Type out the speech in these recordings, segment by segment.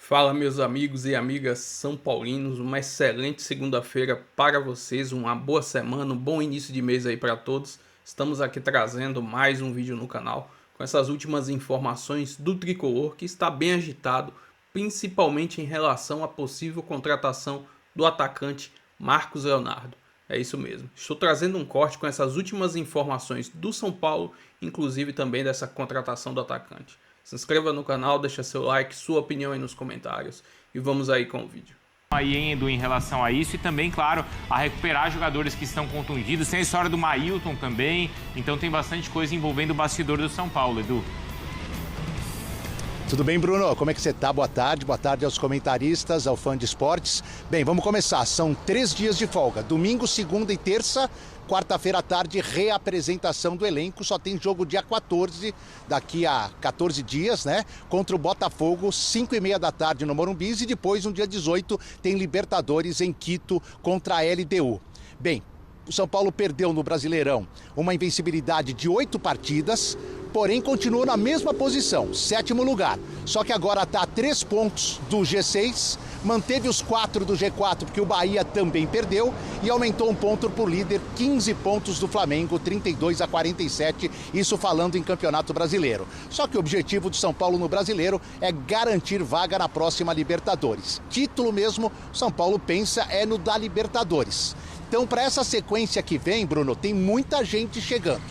Fala, meus amigos e amigas são paulinos, uma excelente segunda-feira para vocês, uma boa semana, um bom início de mês aí para todos. Estamos aqui trazendo mais um vídeo no canal com essas últimas informações do tricolor que está bem agitado, principalmente em relação à possível contratação do atacante Marcos Leonardo. É isso mesmo. Estou trazendo um corte com essas últimas informações do São Paulo, inclusive também dessa contratação do atacante. Se inscreva no canal, deixa seu like, sua opinião aí nos comentários e vamos aí com o vídeo. Aí, hein, Edu, em relação a isso e também, claro, a recuperar jogadores que estão contundidos. Tem a história do Mailton também, então tem bastante coisa envolvendo o bastidor do São Paulo, Edu. Tudo bem, Bruno? Como é que você tá? Boa tarde aos comentaristas, ao fã de esportes. Bem, vamos começar. São 3 dias de folga, domingo, segunda e terça. Quarta-feira à tarde, reapresentação do elenco. Só tem jogo dia 14, daqui a 14 dias, né? Contra o Botafogo, 5h30 da tarde no Morumbi. E depois, no dia 18, tem Libertadores em Quito contra a LDU. Bem, o São Paulo perdeu no Brasileirão uma invencibilidade de 8 partidas, porém continua na mesma posição, 7º lugar. Só que agora está a 3 pontos do G6, manteve os 4 do G4, porque o Bahia também perdeu, e aumentou um ponto por líder, 15 pontos do Flamengo, 32-47, isso falando em Campeonato Brasileiro. Só que o objetivo do São Paulo no Brasileiro é garantir vaga na próxima Libertadores. Título mesmo, São Paulo pensa é no da Libertadores. Então, para essa sequência que vem, Bruno, tem muita gente chegando.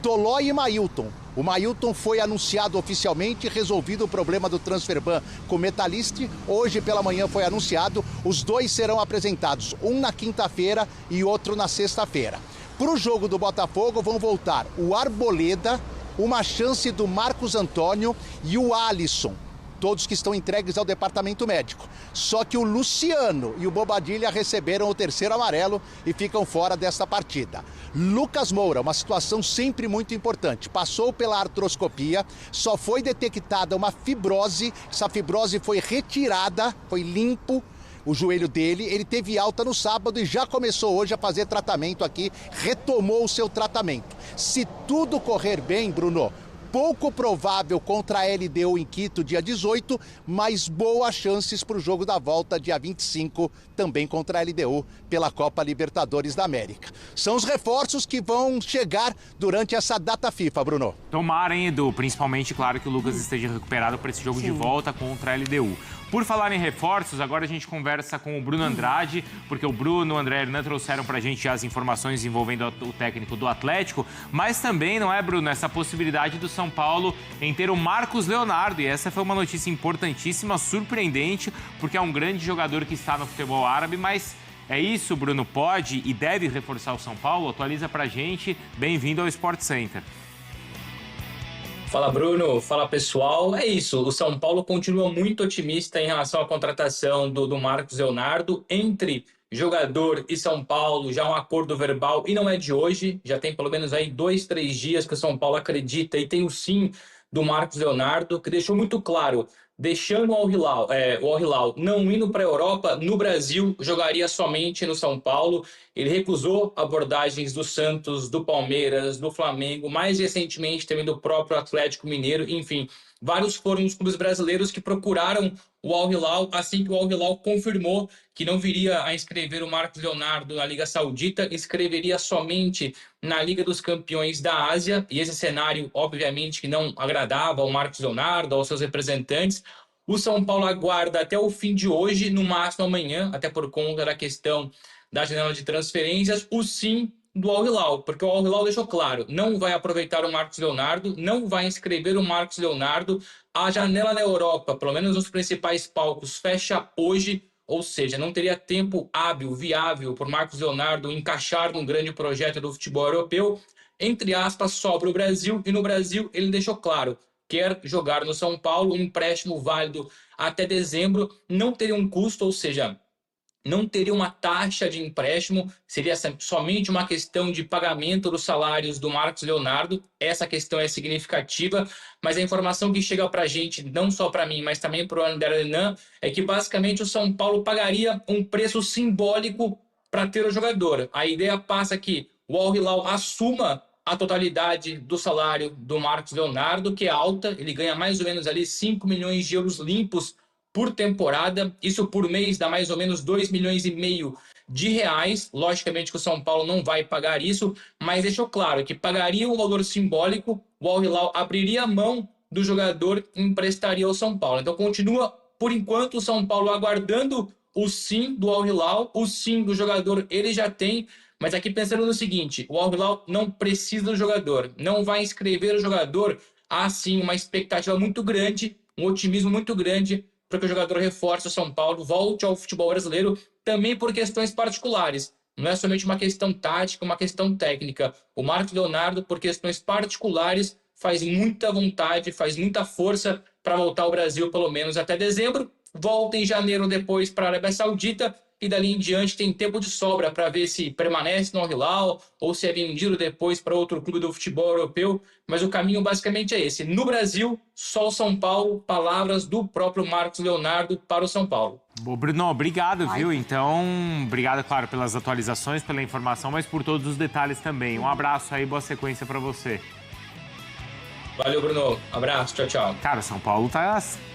Tolói e Mailton. O Mailton foi anunciado oficialmente, resolvido o problema do transfer ban com o Metalist. Hoje pela manhã foi anunciado. Os dois serão apresentados, um na quinta-feira e outro na sexta-feira. Para o jogo do Botafogo vão voltar o Arboleda, uma chance do Marcos Antônio e o Alisson. Todos que estão entregues ao departamento médico. Só que o Luciano e o Bobadilha receberam o 3º amarelo e ficam fora desta partida. Lucas Moura, uma situação sempre muito importante. Passou pela artroscopia, só foi detectada uma fibrose. Essa fibrose foi retirada, foi limpo o joelho dele. Ele teve alta no sábado e já começou hoje a fazer tratamento aqui, retomou o seu tratamento. Se tudo correr bem, Bruno, pouco provável contra a LDU em Quito, dia 18, mas boas chances para o jogo da volta, dia 25, também contra a LDU, pela Copa Libertadores da América. São os reforços que vão chegar durante essa data FIFA, Bruno. Tomara, hein, Edu? Principalmente, claro, que o Lucas esteja recuperado para esse jogo de volta contra a LDU. Por falar em reforços, agora a gente conversa com o Bruno Andrade, porque o Bruno, o André Hernan trouxeram pra gente já as informações envolvendo o técnico do Atlético, mas também, não é, Bruno, essa possibilidade do São Paulo em ter o Marcos Leonardo, e essa foi uma notícia importantíssima, surpreendente, porque é um grande jogador que está no futebol árabe, mas é isso, Bruno, pode e deve reforçar o São Paulo? Atualiza pra gente, bem-vindo ao Sport Center. Fala, Bruno. Fala, pessoal. É isso, o São Paulo continua muito otimista em relação à contratação do Marcos Leonardo. Entre jogador e São Paulo, já um acordo verbal, e não é de hoje, já tem pelo menos aí 2, 3 dias que o São Paulo acredita e tem o sim do Marcos Leonardo, que deixou muito claro, deixando o Al Hilal não indo para a Europa, no Brasil, jogaria somente no São Paulo. Ele recusou abordagens do Santos, do Palmeiras, do Flamengo, mais recentemente também do próprio Atlético Mineiro, enfim. Vários foram os clubes brasileiros que procuraram o Al Hilal, assim que o Al Hilal confirmou que não viria a inscrever o Marcos Leonardo na Liga Saudita, inscreveria somente na Liga dos Campeões da Ásia, e esse cenário, obviamente, que não agradava ao Marcos Leonardo, aos seus representantes. O São Paulo aguarda até o fim de hoje, no máximo amanhã, até por conta da questão da janela de transferências, o sim do Al Hilal, porque o Al Hilal deixou claro, não vai aproveitar o Marcos Leonardo, não vai inscrever o Marcos Leonardo. A janela na Europa, pelo menos nos principais palcos, fecha hoje, ou seja, não teria tempo hábil, viável, por Marcos Leonardo encaixar num grande projeto do futebol europeu. Entre aspas, sobra o Brasil, e no Brasil ele deixou claro, quer jogar no São Paulo, um empréstimo válido até dezembro, não teria um custo, ou seja, não teria uma taxa de empréstimo, seria somente uma questão de pagamento dos salários do Marcos Leonardo. Essa questão é significativa, mas a informação que chega para a gente, não só para mim, mas também para o André Hernan, é que basicamente o São Paulo pagaria um preço simbólico para ter o jogador. A ideia passa que o Al Hilal assuma a totalidade do salário do Marcos Leonardo, que é alta, ele ganha mais ou menos ali 5 milhões de euros limpos por temporada. Isso por mês dá mais ou menos 2,5 milhões de reais. Logicamente que o São Paulo não vai pagar isso, mas deixou claro que pagaria um valor simbólico, o Al Hilal abriria a mão do jogador e emprestaria ao São Paulo. Então continua, por enquanto, o São Paulo aguardando o sim do Al Hilal. O sim do jogador ele já tem, mas aqui pensando no seguinte, o Al Hilal não precisa do jogador, não vai inscrever o jogador. Há sim uma expectativa muito grande, um otimismo muito grande para que o jogador reforce o São Paulo, volte ao futebol brasileiro, também por questões particulares. Não é somente uma questão tática, uma questão técnica. O Marcos Leonardo, por questões particulares, faz muita vontade, faz muita força para voltar ao Brasil, pelo menos até dezembro. Volta em janeiro depois para a Arábia Saudita e dali em diante tem tempo de sobra para ver se permanece no Al Hilal ou se é vendido depois para outro clube do futebol europeu. Mas o caminho basicamente é esse. No Brasil, só o São Paulo, palavras do próprio Marcos Leonardo para o São Paulo. Bom, Bruno, obrigado, viu? Então, obrigado, claro, pelas atualizações, pela informação, mas por todos os detalhes também. Um abraço aí, boa sequência para você. Valeu, Bruno. Abraço, tchau, tchau. Cara, o São Paulo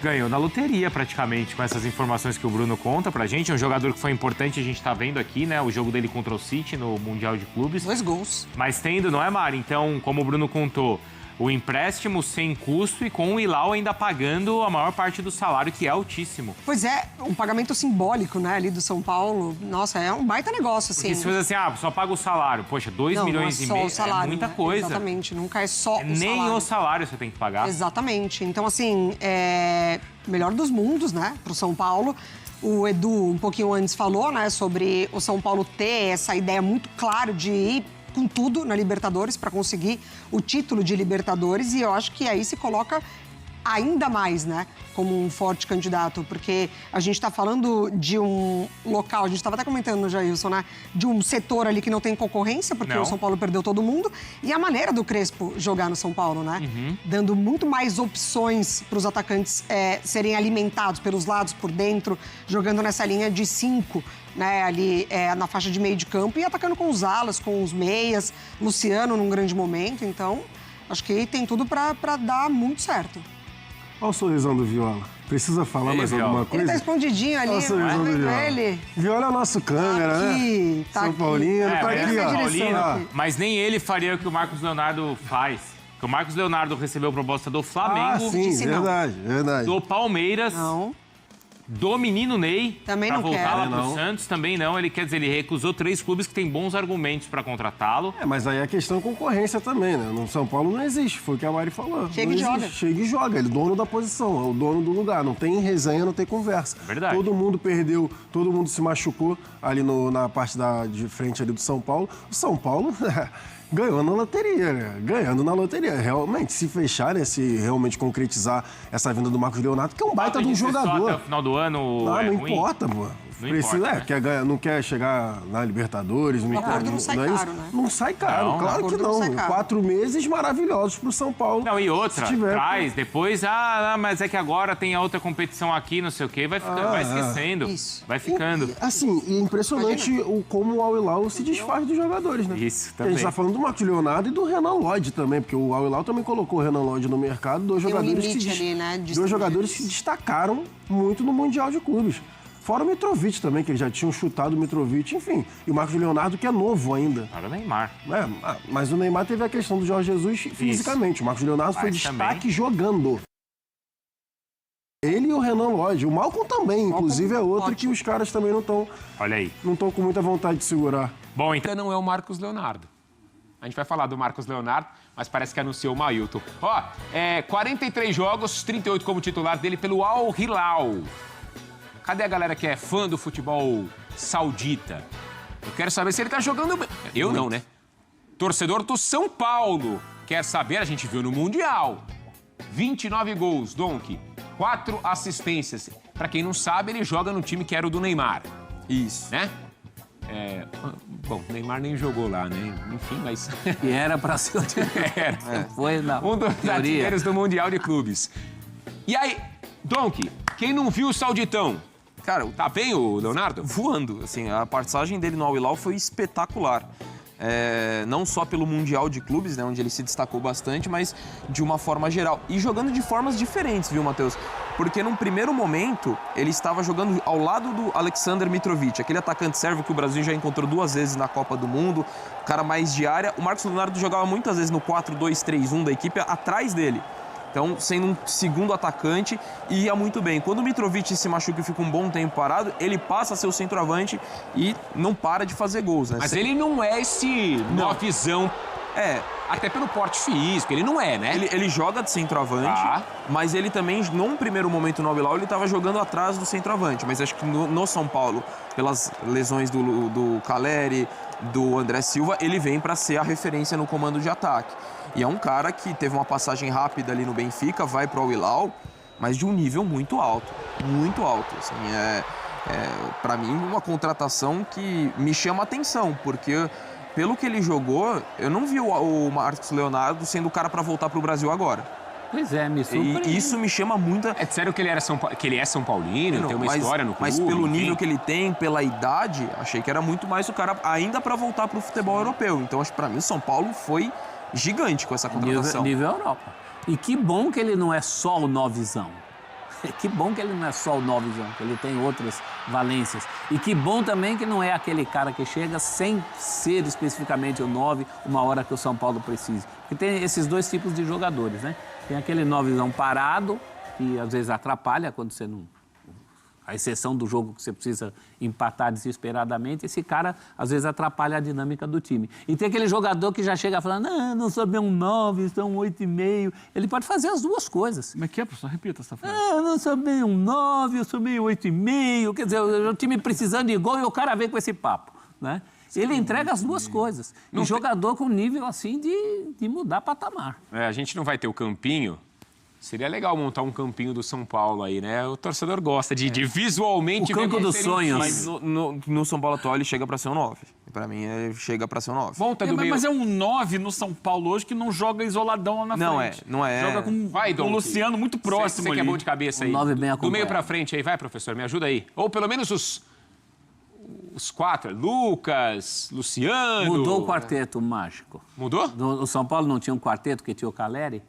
ganhou na loteria praticamente com essas informações que o Bruno conta pra gente. É um jogador que foi importante, a gente tá vendo aqui, né? O jogo dele contra o City no Mundial de Clubes. 2 gols. Mas tendo, não é, Mari? Então, como o Bruno contou, o empréstimo sem custo e com o Hilal ainda pagando a maior parte do salário, que é altíssimo. Pois é, um pagamento simbólico, né, ali do São Paulo. Nossa, é um baita negócio, assim. Porque se fosse assim, só paga o salário. Poxa, 2 milhões e meio é muita coisa. Exatamente, nunca é só o salário. Nem o salário você tem que pagar. Exatamente. Então, assim, melhor dos mundos, né, pro São Paulo. O Edu, um pouquinho antes, falou, né, sobre o São Paulo ter essa ideia muito clara de ir com tudo na Libertadores para conseguir o título de Libertadores, e eu acho que aí se coloca ainda mais, né, como um forte candidato, porque a gente está falando de um local, a gente estava até comentando no Jailson, né, de um setor ali que não tem concorrência, porque o São Paulo perdeu todo mundo, e a maneira do Crespo jogar no São Paulo, né, dando muito mais opções para os atacantes serem alimentados pelos lados, por dentro, jogando nessa linha de 5, né, ali na faixa de meio de campo e atacando com os alas, com os meias, Luciano num grande momento, então acho que tem tudo para dar muito certo. Olha o sorrisão do Viola. Precisa falar mais alguma coisa? Ele tá escondidinho ali, olha o sorrisão do Viola. Ele. Viola é o nosso câmera, né? Tá São Paulino, tá aqui, ó. Paulino, mas nem ele faria o que o Marcos Leonardo faz. Porque o Marcos Leonardo recebeu proposta do Flamengo. Sim, verdade. Do Palmeiras. Não. Do menino Ney, também pra não voltar quer. lá pro Santos, também não. Ele quer dizer, ele recusou 3 clubes que têm bons argumentos para contratá-lo. Mas aí é questão de concorrência também, né? No São Paulo não existe, foi o que a Mari falou. Chega e joga. Chega e joga, ele é dono da posição, é o dono do lugar. Não tem resenha, não tem conversa. Verdade. Todo mundo perdeu, todo mundo se machucou ali na parte de frente ali do São Paulo. O São Paulo... ganhou na loteria, né? Ganhando na loteria. Realmente, se fechar, né? Se realmente concretizar essa vinda do Marcos Leonardo, que é um baita de um jogador. Até o final do ano não ruim. Importa, pô. Não precisa, importa, né? quer ganhar, não quer chegar na Libertadores. O acordo não sai caro, né? Não sai caro, Não, claro que não. 4 meses maravilhosos pro São Paulo. Não, e outra, traz, depois, mas é que agora tem a outra competição aqui, não sei o quê, vai esquecendo. Isso. Vai ficando. É impressionante como o Al Hilal se desfaz dos jogadores, né? Isso, também. A gente tá falando do Marcos Leonardo e do Renan Lodge também, porque o Al Hilal também colocou o Renan Lodge no mercado, dois jogadores que se destacaram muito no Mundial de Clubes. Fora o Mitrovic também, que eles já tinham chutado o Mitrovic, enfim. E o Marcos Leonardo, que é novo ainda. Para o Neymar. Mas o Neymar teve a questão do Jorge Jesus fisicamente. O Marcos Leonardo foi destaque jogando. Ele e o Renan Lodge. O Malcom também, inclusive, é outro que os caras também não estão... Olha aí. Não estão com muita vontade de segurar. Bom, então... Não é o Marcos Leonardo. A gente vai falar do Marcos Leonardo, mas parece que anunciou o Mailton. 43 jogos, 38 como titular dele pelo Al Hilal. Cadê a galera que é fã do futebol saudita? Eu quero saber se ele tá jogando bem. Eu não, né? Torcedor do São Paulo quer saber, a gente viu no Mundial. 29 gols, Donk. 4 assistências. Pra quem não sabe, ele joga no time que era o do Neymar. Isso. Né? Bom, o Neymar nem jogou lá, né? Enfim, mas... E era pra ser o time. Era. Foi na Um dos artilheiros do Mundial de Clubes. E aí, Donk, quem não viu o Sauditão? Cara, tá bem o Leonardo? Voando, assim, a passagem dele no Al Hilal foi espetacular. Não só pelo Mundial de Clubes, né, onde ele se destacou bastante, mas de uma forma geral. E jogando de formas diferentes, viu, Matheus? Porque num primeiro momento, ele estava jogando ao lado do Aleksandar Mitrovic, aquele atacante sérvio que o Brasil já encontrou 2 vezes na Copa do Mundo, cara mais de área. O Marcos Leonardo jogava muitas vezes no 4-2-3-1 da equipe atrás dele. Então, sendo um segundo atacante, ia muito bem. Quando o Mitrovic se machuca e fica um bom tempo parado, ele passa a ser o centroavante e não para de fazer gols, né? Mas ele não é esse novizão. Até pelo porte físico, ele não é, né? Ele joga de centroavante, mas ele também, num primeiro momento no Al-Hilal, ele estava jogando atrás do centroavante. Mas acho que no São Paulo, pelas lesões do Caleri, do André Silva, ele vem para ser a referência no comando de ataque. E é um cara que teve uma passagem rápida ali no Benfica, vai para o Al-Hilal, mas de um nível muito alto, assim, para mim, uma contratação que me chama a atenção, porque pelo que ele jogou, eu não vi o Marcos Leonardo sendo o cara para voltar para o Brasil agora. Pois é, me surpreende. E isso me chama muita... É sério que ele é São Paulino, tem uma história no clube? Mas pelo nível que ele tem, pela idade, achei que era muito mais o cara ainda para voltar para o futebol europeu. Então, acho que para mim o São Paulo foi gigante com essa contratação. Nível Europa. E que bom que ele não é só o novizão. Que bom que ele não é só o novizão, que ele tem outras valências. E que bom também que não é aquele cara que chega sem ser especificamente o 9, uma hora que o São Paulo precise. Porque tem esses 2 tipos de jogadores, né? Tem aquele novizão parado, que às vezes atrapalha quando você não... A exceção do jogo que você precisa empatar desesperadamente, esse cara às vezes atrapalha a dinâmica do time. E tem aquele jogador que já chega falando, não sou bem um 9, sou um 8,5. Ele pode fazer as 2 coisas. Como é que é, professor? Repita essa frase. Eu não sou bem um 9, eu sou meio 8,5. Quer dizer, o time precisando de gol e o cara vem com esse papo, né? Ele entrega as 2 coisas. E jogador com nível assim de mudar patamar. A gente não vai ter o campinho. Seria legal montar um campinho do São Paulo aí, né? O torcedor gosta de visualmente... O campo dos sonhos. Mas no São Paulo atual ele chega para ser um 9. Para mim, ele chega para ser um 9. Mas é um 9 no São Paulo hoje que não joga isoladão lá na frente. Não é. Joga com o Luciano muito próximo ali. Você que é bom de cabeça aí. 9 bem do meio para frente aí, vai, professor, me ajuda aí. Ou pelo menos os 4, Lucas, Luciano... Mudou o quarteto mágico. Mudou? O São Paulo não tinha um quarteto que tinha o Caleri?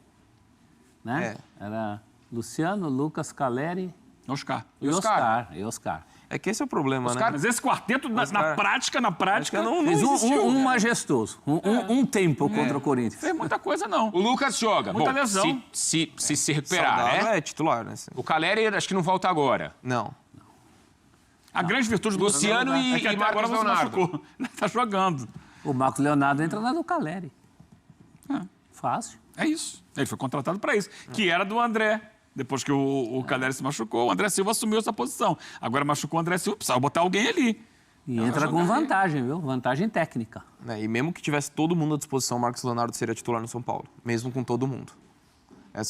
Né? Era Luciano, Lucas, Caleri... Oscar. E Oscar. É que esse é o problema, né? Mas esse quarteto, na prática não fez existiu. Um majestoso. Um tempo contra o Corinthians. Fez muita coisa, não. O Lucas joga. Muita lesão. Se recuperar, saudável, né? É titular, né? O Caleri acho que não volta agora. Não. A grande virtude do Luciano e até Marcos agora Leonardo. Machucou. Tá jogando. O Marcos Leonardo entra na do Caleri. Fácil. É isso. Ele foi contratado para isso. Que era do André. Depois que o Caleri se machucou, o André Silva assumiu essa posição. Agora machucou o André Silva, precisava botar alguém ali. E entra com vantagem, viu? Vantagem técnica. E mesmo que tivesse todo mundo à disposição, o Marcos Leonardo seria titular no São Paulo. Mesmo com todo mundo.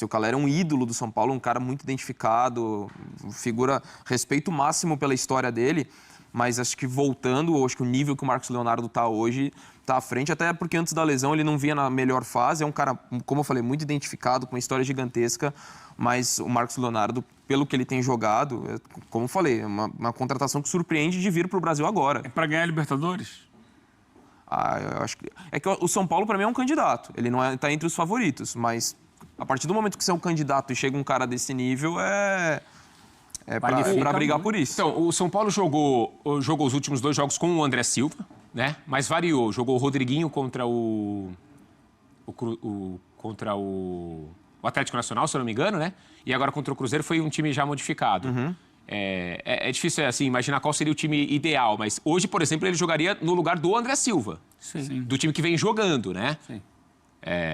O Caleri é um ídolo do São Paulo, um cara muito identificado, figura, respeito máximo pela história dele, mas acho que voltando, acho que o nível que o Marcos Leonardo está hoje está à frente, até porque antes da lesão ele não vinha na melhor fase, é um cara, como eu falei, muito identificado, com uma história gigantesca, mas o Marcos Leonardo, pelo que ele tem jogado, como eu falei, é uma contratação que surpreende de vir para o Brasil agora. É para ganhar a Libertadores? Eu acho que... É que o São Paulo, para mim, é um candidato, ele não está entre os favoritos, mas a partir do momento que você é um candidato e chega um cara desse nível, é para brigar por isso. Então, o São Paulo jogou os últimos 2 jogos com o André Silva, né? Mas variou. Jogou o Rodriguinho contra o Atlético Nacional, se eu não me engano, né? E agora contra o Cruzeiro foi um time já modificado. É difícil assim, imaginar qual seria o time ideal, mas hoje, por exemplo, ele jogaria no lugar do André Silva. Sim. Do time que vem jogando, né? Sim.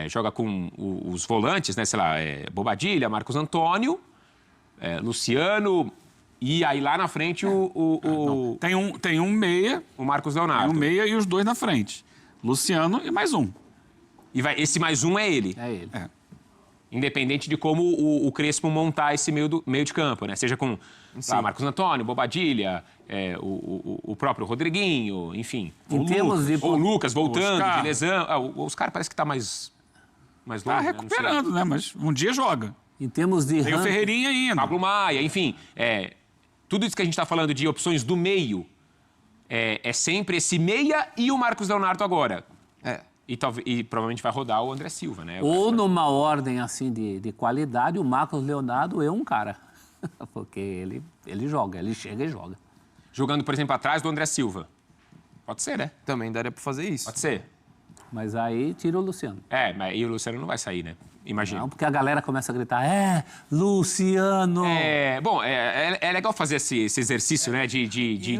Joga com os volantes, né? Sei lá, Bobadilha, Marcos Antônio, Luciano, e aí lá na frente Tem um meia. o Marcos Leonardo. Tem um meia e os 2 na frente. Luciano e mais um. E esse mais um é ele. É ele. Independente de como o Crespo montar esse meio de campo, né? Seja com Marcos Antônio, Bobadilha, o próprio Rodriguinho, enfim. Ou o Lucas voltando de lesão. O Oscar parece que está mais longe. Tá recuperando, né? Mas um dia joga. Em termos de Tem o Ferreirinha ainda. Pablo Maia, enfim. Tudo isso que a gente está falando de opções do meio é sempre esse meia e o Marcos Leonardo agora. E provavelmente vai rodar o André Silva, né? Ou numa ordem assim de qualidade, o Marcos Leonardo é um cara. Porque ele joga, ele chega e joga. Jogando, por exemplo, atrás do André Silva. Pode ser, né? Também daria pra fazer isso. Pode ser. Mas aí tira o Luciano. Mas e o Luciano não vai sair, né? Imagina. Não, porque a galera começa a gritar, Luciano! Bom, é legal fazer esse exercício, né, de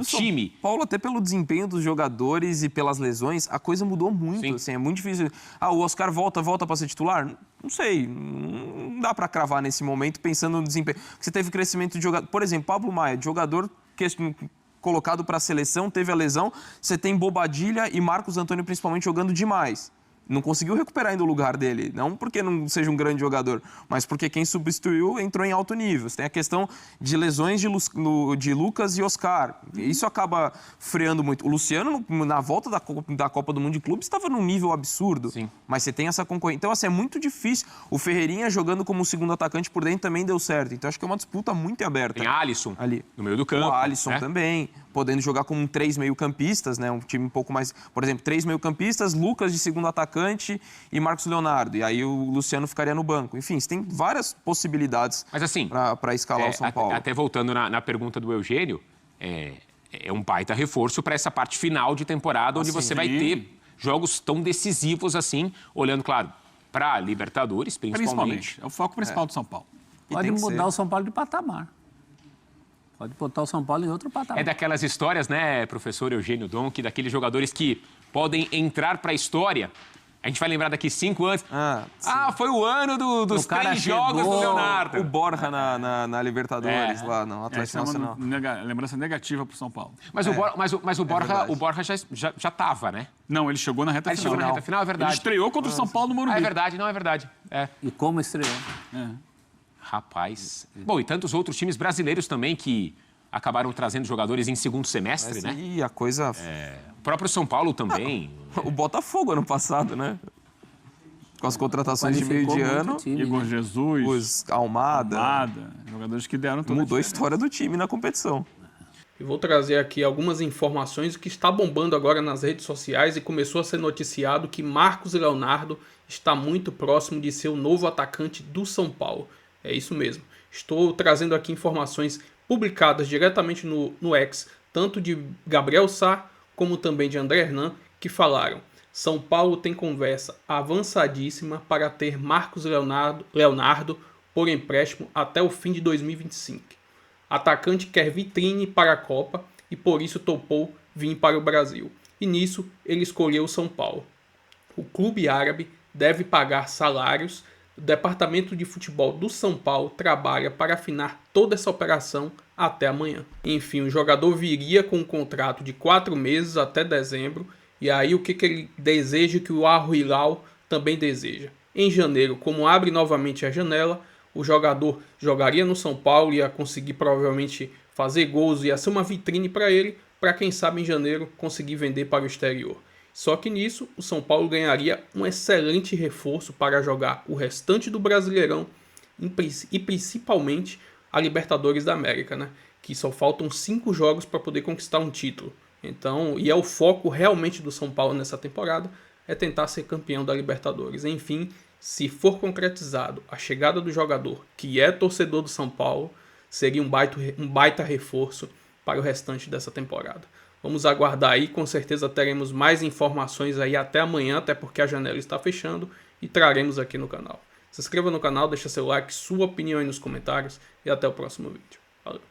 time. São Paulo, até pelo desempenho dos jogadores e pelas lesões, a coisa mudou muito, assim, é muito difícil. O Oscar volta para ser titular? Não sei, não dá para cravar nesse momento pensando no desempenho. Porque você teve crescimento de jogador, por exemplo, Pablo Maia, jogador colocado para a seleção, teve a lesão, você tem Bobadilla e Marcos Antônio principalmente jogando demais. Não conseguiu recuperar ainda o lugar dele. Não porque não seja um grande jogador, mas porque quem substituiu entrou em alto nível. Você tem a questão de lesões de Lucas e Oscar. Isso acaba freando muito. O Luciano, na volta da Copa do Mundo de Clubes, estava num nível absurdo. Sim. Mas você tem essa concorrência. Então, assim, é muito difícil. O Ferreirinha jogando como segundo atacante por dentro também deu certo. Então, acho que é uma disputa muito aberta. Tem Alisson ali no meio do campo. O Alisson também, podendo jogar como 3 meio-campistas, né? Um time um pouco mais... Por exemplo, 3 meio-campistas, Lucas de segundo atacante e Marcos Leonardo. E aí o Luciano ficaria no banco. Enfim, você tem várias possibilidades. Mas assim, para escalar o São Paulo. Até voltando na pergunta do Eugênio, é um baita reforço para essa parte final de temporada, onde você vai ter jogos tão decisivos assim, olhando, claro, para Libertadores, principalmente. É o foco principal do São Paulo. Pode mudar o São Paulo de patamar. Pode botar o São Paulo em outro patamar. É daquelas histórias, né, professor Eugênio Donk, daqueles jogadores que podem entrar para a história. A gente vai lembrar daqui 5 anos. Foi o ano dos 3 jogos do Leonardo. O Borja na Libertadores, lá no Atlético Nacional. Lembrança negativa pro São Paulo. Mas o Borja já estava, né? Não, ele chegou na reta final. Ele chegou na reta final, é verdade. Ele estreou contra o São Paulo no Morumbi. É verdade, não é verdade. E como estreou? Rapaz. Bom, e tantos outros times brasileiros também que acabaram trazendo jogadores em segundo semestre, né? E a coisa... O próprio São Paulo também. O Botafogo ano passado, né? Com as contratações de meio de ano. Igor Jesus. Almada. Jogadores que deram tudo. Mudou a história do time na competição. E vou trazer aqui algumas informações que está bombando agora nas redes sociais e começou a ser noticiado que Marcos Leonardo está muito próximo de ser o novo atacante do São Paulo. É isso mesmo. Estou trazendo aqui informações publicadas diretamente no X, tanto de Gabriel Sá como também de André Hernan, que falaram: São Paulo tem conversa avançadíssima para ter Marcos Leonardo por empréstimo até o fim de 2025. Atacante quer vitrine para a Copa e por isso topou vir para o Brasil. E nisso ele escolheu o São Paulo. O clube árabe deve pagar salários. O departamento de futebol do São Paulo trabalha para afinar toda essa operação até amanhã. Enfim, o jogador viria com um contrato de 4 meses até dezembro. E aí o que ele deseja que o Al Hilal também deseja. Em janeiro, como abre novamente a janela, o jogador jogaria no São Paulo, ia conseguir provavelmente fazer gols, ia ser uma vitrine para ele, para quem sabe em janeiro conseguir vender para o exterior. Só que nisso, o São Paulo ganharia um excelente reforço para jogar o restante do Brasileirão e principalmente a Libertadores da América, né? Que só faltam 5 jogos para poder conquistar um título. Então, e é o foco realmente do São Paulo nessa temporada, é tentar ser campeão da Libertadores. Enfim, se for concretizado a chegada do jogador, que é torcedor do São Paulo, seria um baita reforço para o restante dessa temporada. Vamos aguardar aí, com certeza teremos mais informações aí até amanhã, até porque a janela está fechando, e traremos aqui no canal. Se inscreva no canal, deixa seu like, sua opinião aí nos comentários e até o próximo vídeo. Valeu!